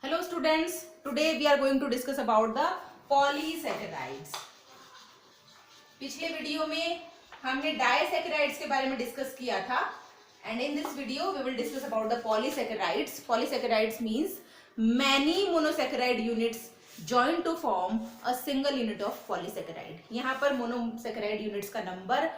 Hello students, today we are going to discuss about the polysaccharides. पिछले video में हमने disaccharides के बारे में डिस्कस किया था and in this video we will discuss about the polysaccharides. Polysaccharides means many monosaccharide units join to form a single unit of polysaccharide. यहाँ पर monosaccharide units का नंबर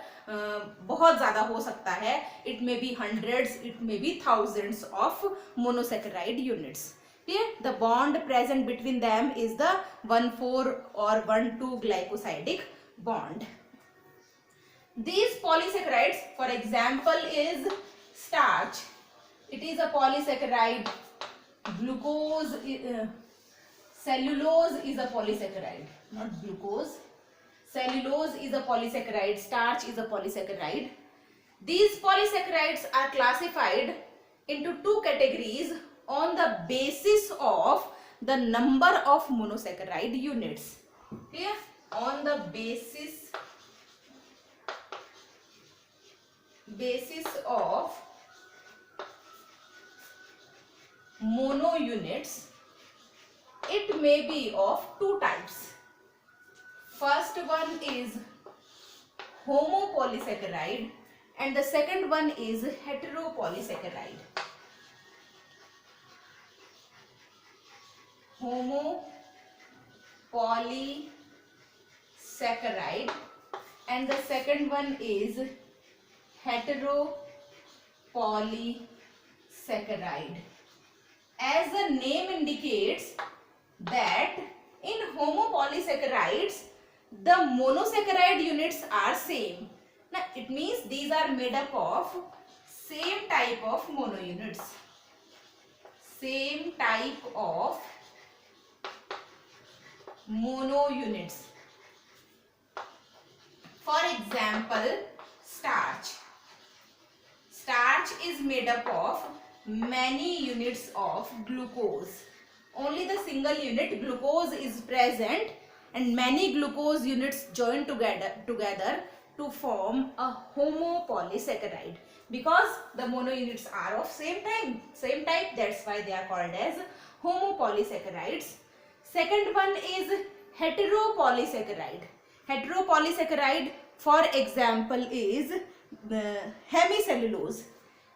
बहुत ज़्यादा हो सकता है. It may be hundreds, it may be thousands of monosaccharide units. Clear? The bond present between them is the 1,4 or 1,2 glycosidic bond. These polysaccharides, for example, is starch. It is a polysaccharide. Glucose, cellulose is a polysaccharide, not glucose. Cellulose is a polysaccharide. Starch is a polysaccharide. These polysaccharides are classified into two categories on the basis of the number of monosaccharide units. Clear? On the basis of mono units, it may be of two types. First one is homopolysaccharide and the second one is heteropolysaccharide. Homopolysaccharide and the second one is heteropolysaccharide. As the name indicates that in homopolysaccharides the monosaccharide units are same. Now it means these are made up of same type of mono units. Same type of mono units. For example, starch. Starch is made up of many units of glucose. Only the single unit glucose is present and many glucose units join together to form a homopolysaccharide. Because the mono units are of same type, that's why they are called as homopolysaccharides. Second one is heteropolysaccharide. Heteropolysaccharide, for example, is the hemicellulose.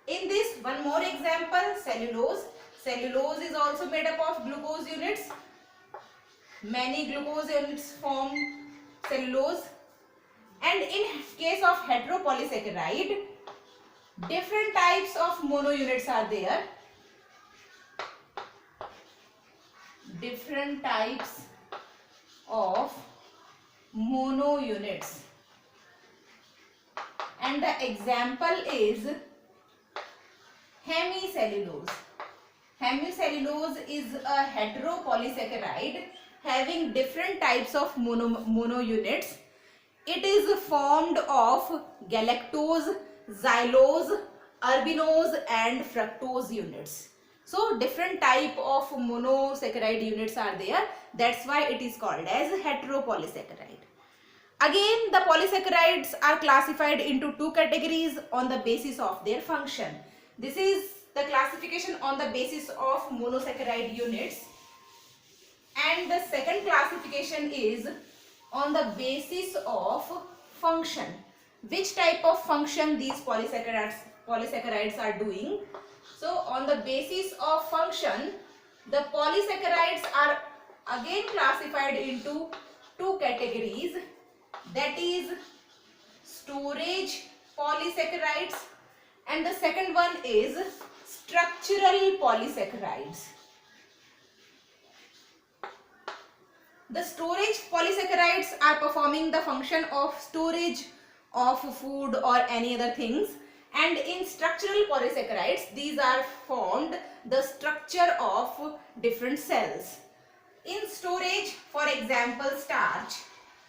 In this, one more example, cellulose. Cellulose is also made up of glucose units. Many glucose units form cellulose. And in case of heteropolysaccharide, different types of mono units are there. Different types of mono units. And the example is hemicellulose. Hemicellulose is a heteropolysaccharide having different types of mono units. It is formed of galactose, xylose, urbinose and fructose units. So different type of monosaccharide units are there. That's why it is called as heteropolysaccharide. Again, the polysaccharides are classified into two categories on the basis of their function. This is the classification on the basis of monosaccharide units. And the second classification is on the basis of function. Which type of function these polysaccharides are doing. So on the basis of function, the polysaccharides are again classified into two categories. That is storage polysaccharides and the second one is structural polysaccharides. The storage polysaccharides are performing the function of storage of food or any other things, and in structural polysaccharides these are formed the structure of different cells. In storage, for example, starch.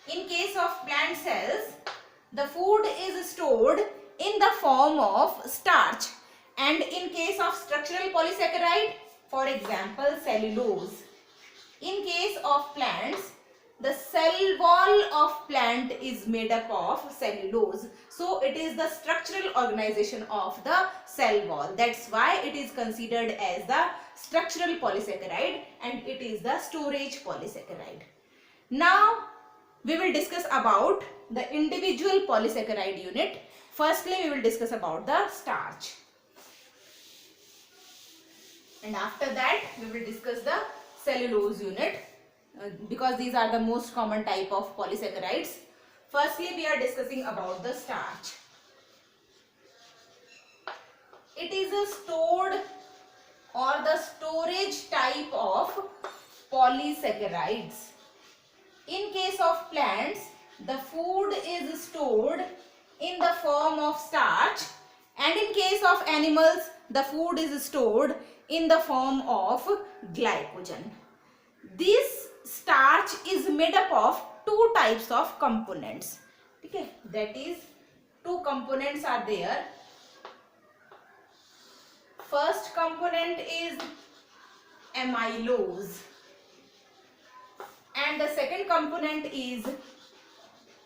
In case of plant cells, the food is stored in the form of starch, and in case of structural polysaccharide, for example, cellulose. In case of plants, the cell wall of plant is made up of cellulose. So it is the structural organization of the cell wall. That's why it is considered as the structural polysaccharide and it is the storage polysaccharide. Now we will discuss about the individual polysaccharide unit. Firstly, we will discuss about the starch. And after that, we will discuss the cellulose unit. Because these are the most common type of polysaccharides. Firstly, we are discussing about the starch. It is a stored or the storage type of polysaccharides. In case of plants, the food is stored in the form of starch, and in case of animals, the food is stored in the form of glycogen. This starch is made up of two types of components. Okay, that is, two components are there. First component is amylose and the second component is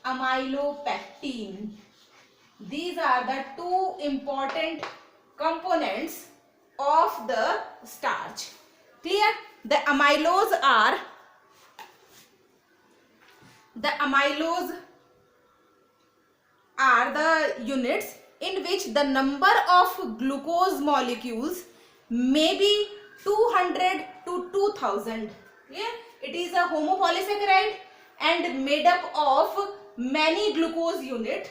amylopectin. These are the two important components of the starch. Clear? The amylose are the units in which the number of glucose molecules may be 200 to 2000. Clear? It is a homopolysaccharide and made up of many glucose units.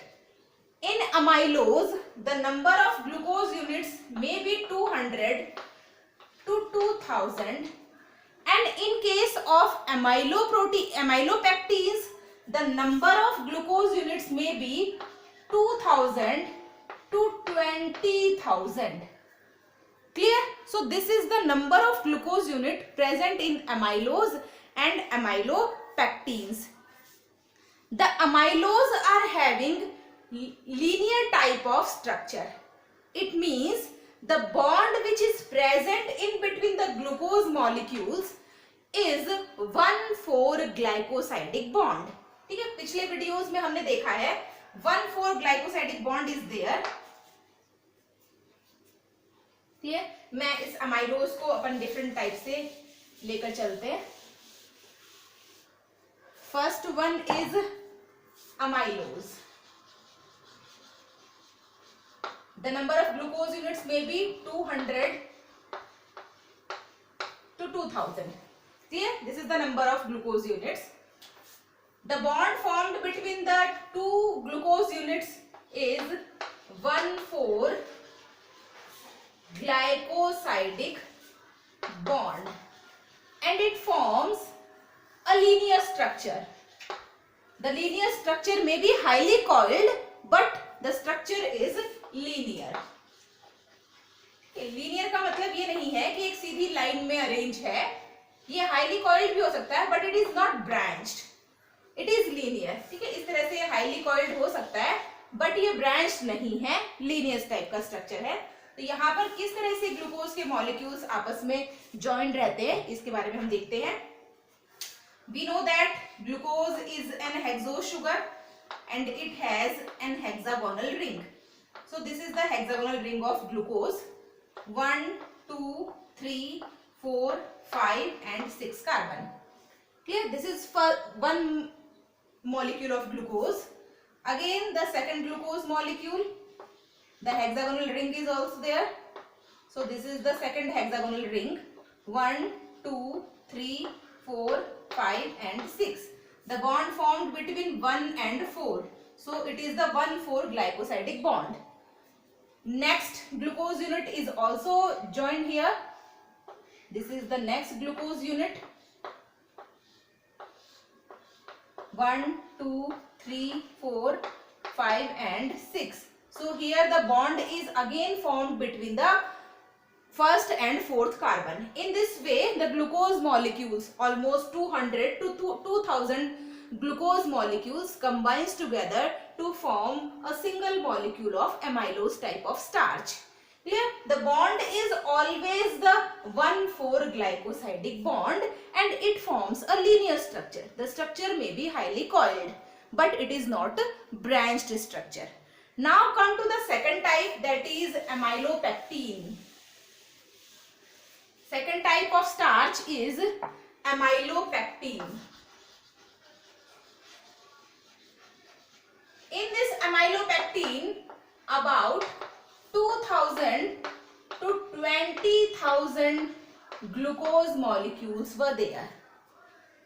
In amylose, the number of glucose units may be 200 to 2000, and in case of amylopectins, the number of glucose units may be 2000 to 20,000. Clear? So this is the number of glucose unit present in amylose and amylopectins. The amylose are having linear type of structure. It means the bond which is present in between the glucose molecules is 1,4 glycosidic bond. ठीक है, पिछले videos में हमने देखा है 1,4 glycosidic bond is there. ठीक है, मैं इस अमाइलोज को अपन डिफरेंट टाइप से लेकर चलते हैं. First one is amylose. The number of glucose units may be 200 to 2000. Clear? This is the number of glucose units. The bond formed between the two glucose units is 1,4 glycosidic bond, and it forms a linear structure. The linear structure may be highly coiled, but the structure is linear. Linear का मतलब ये नहीं है कि एक सीधी line में arrange है. ये हाईली कॉइल्ड भी हो सकता है, but it is not branched. It is linear. ठीक है, इस तरह से हाईली कॉइल्ड हो सकता है, बट ये ब्रांच्ड नहीं है, लीनियर टाइप का स्ट्रक्चर है. तो यहाँ पर किस तरह से ग्लूकोज के मॉलिक्यूल्स आपस में ज्वाइंट रहते हैं, इसके बारे में हम देखते हैं. We know that glucose is an hexose sugar and it has an hexagonal ring. So this is the hexagonal ring of glucose. 1, 2, 3, 4, 5 and 6 carbon. Clear? This is for one molecule of glucose. Again the second glucose molecule, the hexagonal ring is also there. So this is the second hexagonal ring. 1, 2, 3, 4, 5 and 6. The bond formed between 1 and 4. So it is the 1,4 glycosidic bond. Next glucose unit is also joined here. This is the next glucose unit. 1, 2, 3, 4, 5 and 6. So here the bond is again formed between the first and fourth carbon. In this way the glucose molecules, almost 200 to 2000 glucose molecules combines together to form a single molecule of amylose type of starch. Clear? The bond is always the 1,4-glycosidic bond and it forms a linear structure. The structure may be highly coiled, but it is not a branched structure. Now come to the second type, that is amylopectin. Second type of starch is amylopectin. In this amylopectin, about 2000 to 20,000 glucose molecules were there.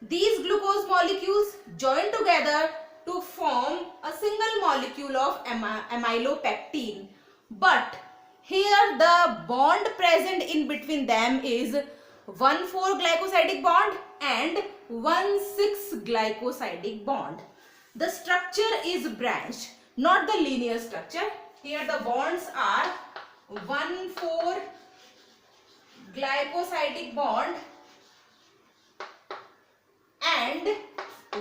These glucose molecules join together to form a single molecule of amylopectin. But here the bond present in between them is 1,4-glycosidic bond and 1,6-glycosidic bond. The structure is branched, not the linear structure. Here the bonds are 1,4-glycosidic bond and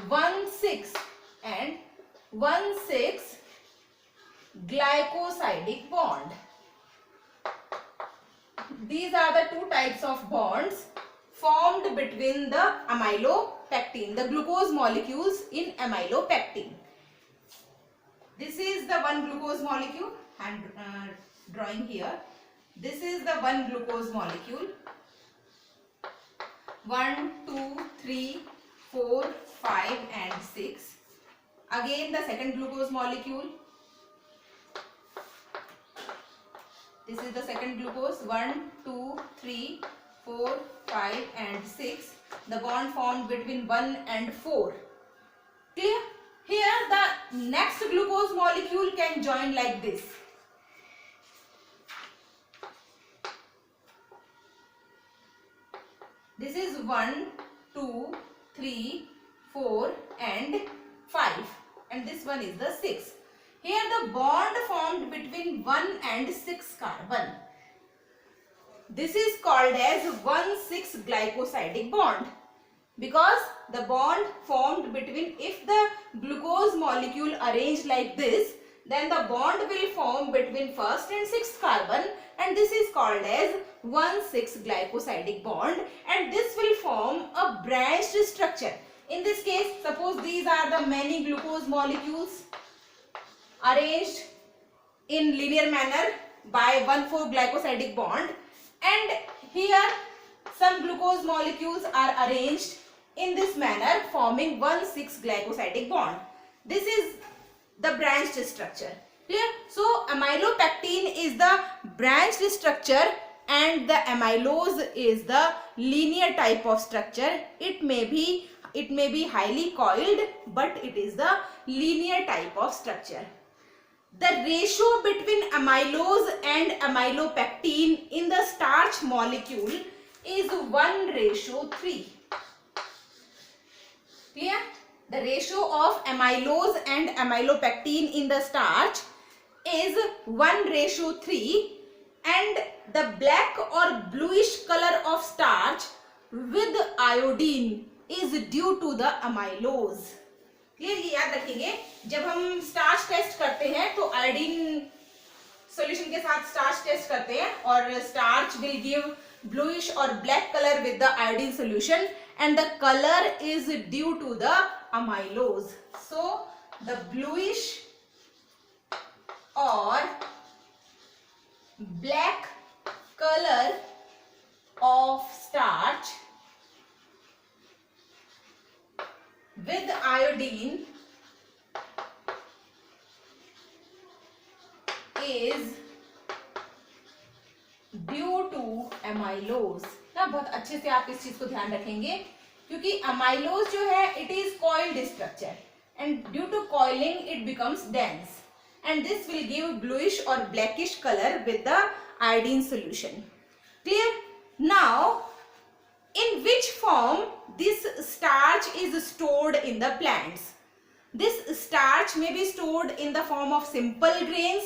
1,6-glycosidic bond. These are the two types of bonds formed between the amylopectin, the glucose molecules in amylopectin. This is the one glucose molecule, I am drawing here. This is the one glucose molecule. 1, 2, 3, 4, 5 and 6. Again the second glucose molecule. This is the second glucose. 1, 2, 3, 4, 5 and 6. The bond formed between 1 and 4. Clear? Here the next glucose molecule can join like this. This is 1, 2, 3, 4 and 5 and this one is the 6. Here the bond formed between 1 and 6 carbon. This is called as 1,6-glycosidic bond because the bond formed between, if the glucose molecule arranged like this, then the bond will form between first and sixth carbon and this is called as 1,6-glycosidic bond and this will form a branched structure. In this case, suppose these are the many glucose molecules arranged in linear manner by 1,4-glycosidic bond and here some glucose molecules are arranged in this manner forming 1,6-glycosidic bond. This is the branched structure. Clear? So amylopectin is the branched structure and the amylose is the linear type of structure. It may be highly coiled, but it is the linear type of structure. The ratio between amylose and amylopectin in the starch molecule is 1:3. Clear? The ratio of amylose and amylopectin in the starch is 1:3 and the black or bluish color of starch with iodine is due to the amylose. Clear? ये याद रखेंगे, जब हम starch test करते हैं तो iodine solution के साथ स्टार्च टेस्ट करते हैं और starch will give bluish or black color with the iodine solution and the color is due to the amylose. So the bluish or black color of starch with iodine is due to amylose. ना बहुत अच्छे से आप इस चीज को ध्यान रखेंगे क्योंकि एमाइलोज जो है it is coiled structure and due to coiling it becomes dense and this will give bluish और blackish colour with the iodine solution. Clear? Now in which form this starch is stored in the plants? This starch may be stored in the form of simple grains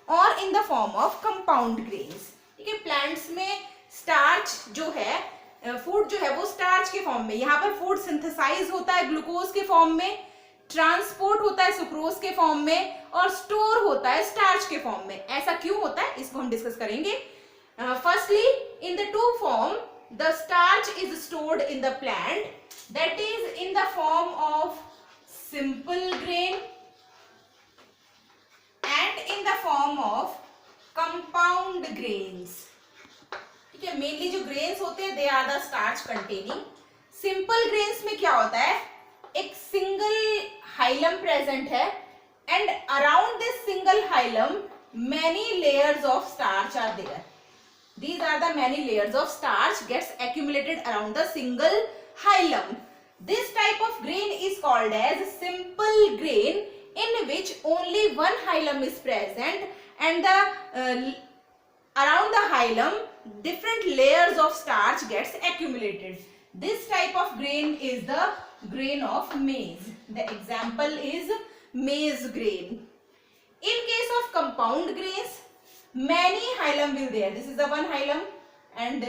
or in the form of compound grains. ठीक है, plants में starch जो है, food जो है वो starch के form में, यहाँ पर फूड सिंथेसाइज होता है ग्लूकोज के फॉर्म में, ट्रांसपोर्ट होता है सुक्रोज के फॉर्म में और स्टोर होता है स्टार्च के फॉर्म में। ऐसा क्यों होता है इसको हम डिस्कस करेंगे। Firstly in the two form the starch is stored in the plant, that is in the form of simple grain and in the form of compound grains. ठीक है, मेनली जो ग्रेन्स होते हैं they are the starch containing. Simple grains में क्या होता है, एक सिंगल हाइलम प्रेजेंट है and around this single hilum many layers of starch are there. These are the many layers of starch gets accumulated around the single hilum. This type of grain is called as simple grain, in which only one hilum is present and the around the hilum different layers of starch gets accumulated. This type of grain is the grain of maize. The example is maize grain. In case of compound grains, many hilum will there. This is the one hilum and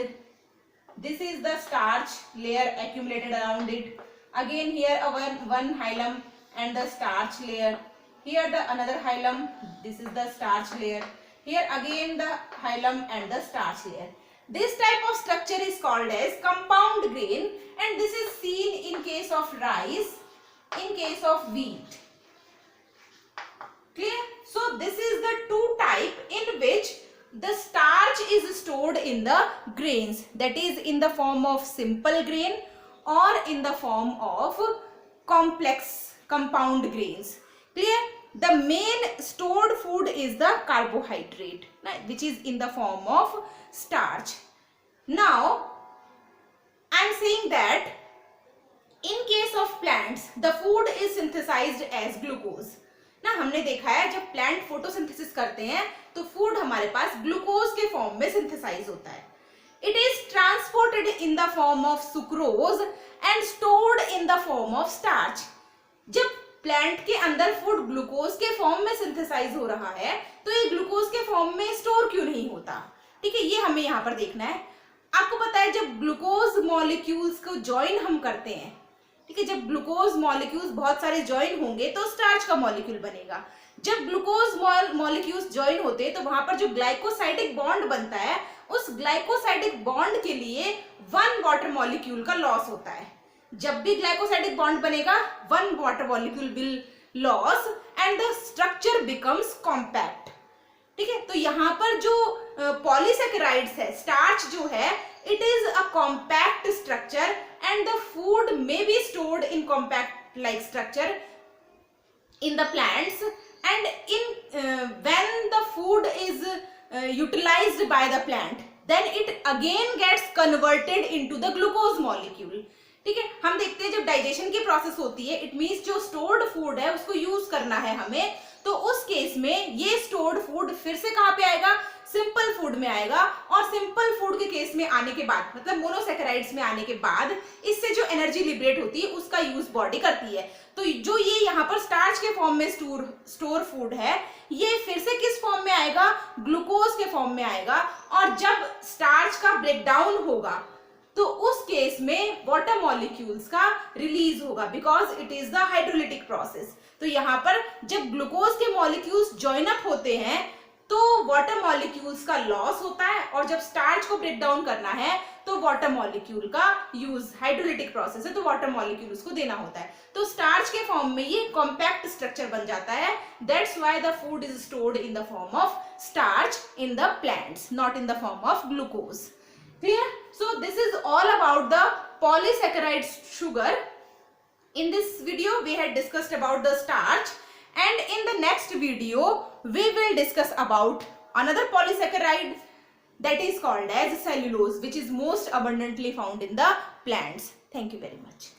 this is the starch layer accumulated around it. Again here a one hilum and the starch layer. Here the another hilum, this is the starch layer. Here again the hilum and the starch layer. This type of structure is called as compound grain and this is seen in case of rice, in case of wheat. Clear? So this is the two type in which the starch is stored in the grains, that is in the form of simple grain or in the form of complex compound grains. Clear? The main stored food is the carbohydrate, which is in the form of starch. Now I am saying that in case of plants the food is synthesized as glucose. ना हमने देखा है जब plant photosynthesis करते हैं तो food हमारे पास glucose के फॉर्म में सिंथेसाइज होता है। It is transported in the form of sucrose and stored in the form of starch. जब प्लांट के अंदर फूड ग्लूकोज के फॉर्म में सिंथेसाइज हो रहा है तो ये ग्लूकोज के फॉर्म में स्टोर क्यों नहीं होता? ठीक है, ये हमें यहाँ पर देखना है। आपको पता है जब ग्लूकोज मॉलिक्यूल्स को ज्वाइन हम करते हैं, ठीक है, जब ग्लूकोज मॉलिक्यूल्स बहुत सारे ज्वाइन होंगे तो स्टार्च का मॉलिक्यूल बनेगा। जब ग्लूकोज मॉलिक्यूल्स ज्वाइन होते हैं तो वहां पर जो ग्लाइकोसाइडिक बॉन्ड बनता है उस ग्लाइकोसाइडिक बॉन्ड के लिए वन वाटर मॉलिक्यूल का लॉस होता है। जब भी ग्लाइकोसाइडिक बॉन्ड बनेगा one water molecule will loss and the structure becomes compact. ठीक है, तो यहाँ पर जो पॉलीसेकेराइड्स है, स्टार्च जो है, it is a compact structure and the food may be stored in compact like structure in the plants and in when the food is utilized by the plant then it again gets converted into the glucose molecule. ठीक है, हम देखते हैं जब digestion की process होती है it means जो स्टोर्ड फूड है उसको यूज करना है हमें, तो उस केस में ये स्टोर्ड फूड फिर से कहाँ पे आएगा, सिंपल फूड में आएगा। और सिंपल फूड के केस में आने के बाद मतलब मोनोसैकेराइड्स में आने के बाद इससे जो एनर्जी लिबरेट होती है उसका यूज बॉडी करती है। तो जो ये यहाँ पर स्टार्च के फॉर्म में स्टोर फूड है ये फिर से किस फॉर्म में आएगा, ग्लूकोज के फॉर्म में आएगा। और जब स्टार्च का ब्रेकडाउन होगा तो उस केस में वाटर मॉलिक्यूल्स का रिलीज होगा because it is the hydrolytic process. तो यहाँ पर जब ग्लूकोज के मॉलिक्यूल्स ज्वाइन अप होते हैं तो वाटर मॉलिक्यूल्स का लॉस होता है और जब स्टार्च को ब्रेक डाउन करना है तो वाटर मॉलिक्यूल का यूज, हाइड्रोलिटिक प्रोसेस है तो वाटर मॉलिक्यूल्स को देना होता है। तो स्टार्च के फॉर्म में ये कॉम्पैक्ट स्ट्रक्चर बन जाता है। That's why the food is stored in the form of starch in the plants, not in the form of glucose. Clear? So this is all about the polysaccharide sugar. In this video we had discussed about the starch and in the next video we will discuss about another polysaccharide that is called as cellulose, which is most abundantly found in the plants. Thank you very much.